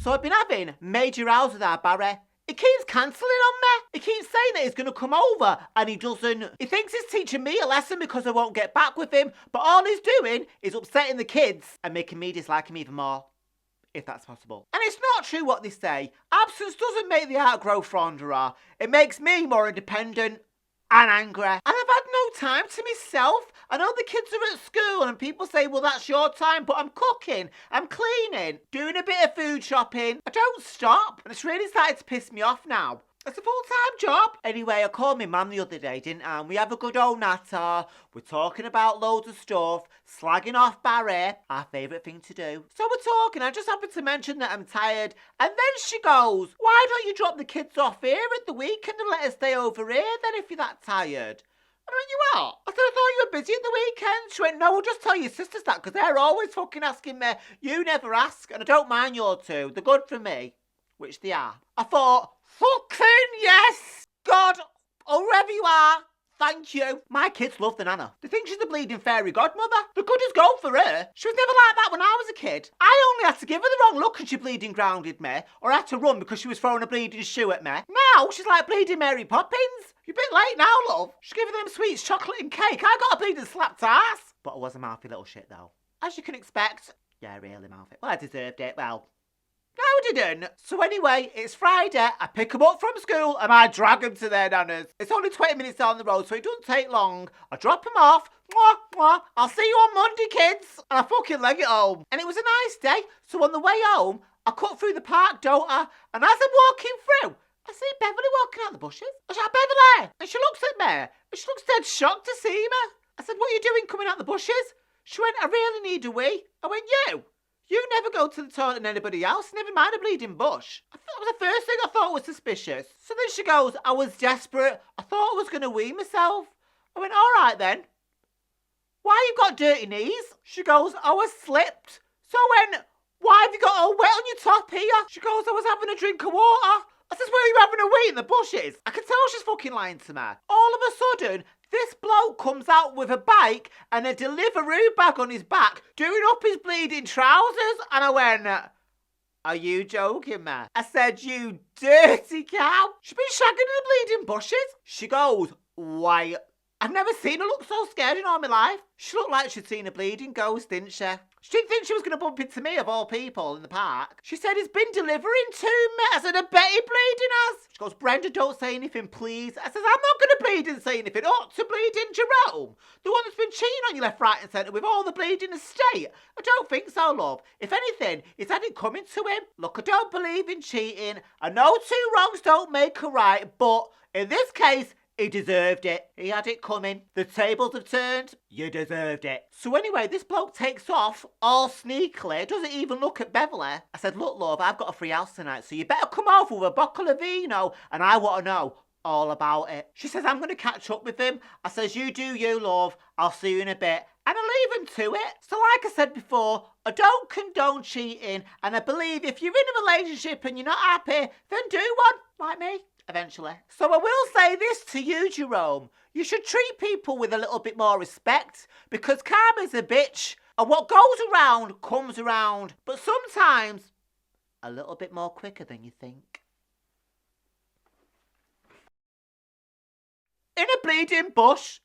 So I've been having major rows with our Barry. He keeps cancelling on me. He keeps saying that he's going to come over and he doesn't. He thinks he's teaching me a lesson because I won't get back with him, but all he's doing is upsetting the kids and making me dislike him even more. If that's possible. And it's not true what they say. Absence doesn't make the heart grow fonder. It makes me more independent and angry. And I've had no time to myself. I know the kids are at school and people say, well, that's your time, but I'm cooking, I'm cleaning, doing a bit of food shopping. I don't stop. And it's really started to piss me off now. It's a full-time job. Anyway, I called my mum the other day, didn't I? And we have a good old natter. We're talking about loads of stuff, slagging off Barry, our favourite thing to do. So we're talking, I just happened to mention that I'm tired. And then she goes, why don't you drop the kids off here at the weekend and let us stay over here then if you're that tired? I went, you what? I said, I thought you were busy at the weekend. She went, no, we'll just tell your sisters that because they're always fucking asking me. You never ask. And I don't mind your two. They're good for me. Which they are. I thought, fucking yes! God, or wherever you are, thank you. My kids love the nana. They think she's the bleeding fairy godmother. The good as gold for her. She was never like that when I was a kid. I only had to give her the wrong look and she bleeding grounded me. Or I had to run because she was throwing a bleeding shoe at me. Now she's like bleeding Mary Poppins. You're a bit late now, love. She's giving them sweets, chocolate and cake. I got a bleeding slapped ass. But I was a mouthy little shit though. As you can expect. Yeah, really mouthy. Well, I deserved it. Well, no, I didn't. So anyway, it's Friday. I pick them up from school and I drag them to their nanas. It's only 20 minutes down the road, so it doesn't take long. I drop them off. Mwah, mwah. I'll see you on Monday, kids. And I fucking leg it home. And it was a nice day. So on the way home, I cut through the park, don't I? And as I'm walking through, I see Beverley walking out the bushes. I shout, Beverley! And she looks at me. And she looks dead shocked to see me. I said, what are you doing coming out the bushes? She went, I really need a wee. I went, you? You never go to the toilet than anybody else, never mind a bleeding bush. I thought that was the first thing I thought was suspicious. So then she goes, I was desperate. I thought I was going to wee myself. I went, all right then. Why you got dirty knees? She goes, I was slipped. So I went, why have you got all wet on your top here? She goes, I was having a drink of water. I says, were you having a wee in the bushes? I can tell she's fucking lying to me. All of a sudden, this bloke comes out with a bike and a Deliveroo bag on his back, doing up his bleeding trousers. And I went, are you joking, man? I said, you dirty cow. She's been shagging in the bleeding bushes. She goes, why? I've never seen her look so scared in all my life. She looked like she'd seen a bleeding ghost, didn't she? She didn't think she was going to bump into me, of all people, in the park. She said, he's been delivering to me. I said, I bet he bleeding us. She goes, Brenda, don't say anything, please. I says, I'm not going to bleed and say anything. Oh, to bleeding Jerome, the one that's been cheating on you left, right and centre with all the bleeding estate. I don't think so, love. If anything, he's had it coming to him. Look, I don't believe in cheating. I know two wrongs don't make a right, but in this case, he deserved it. He had it coming. The tables have turned. You deserved it. So anyway, this bloke takes off all sneakily. Doesn't even look at Beverley. I said, look, love, I've got a free house tonight, so you better come over with a bottle of vino and I want to know all about it. She says, I'm going to catch up with him. I says, you do you, love. I'll see you in a bit. And I leave him to it. So like I said before, I don't condone cheating. And I believe if you're in a relationship and you're not happy, then do one, like me. Eventually. So I will say this to you, Jerome. You should treat people with a little bit more respect because karma's a bitch and what goes around comes around. But sometimes a little bit more quicker than you think. In a bleeding bush.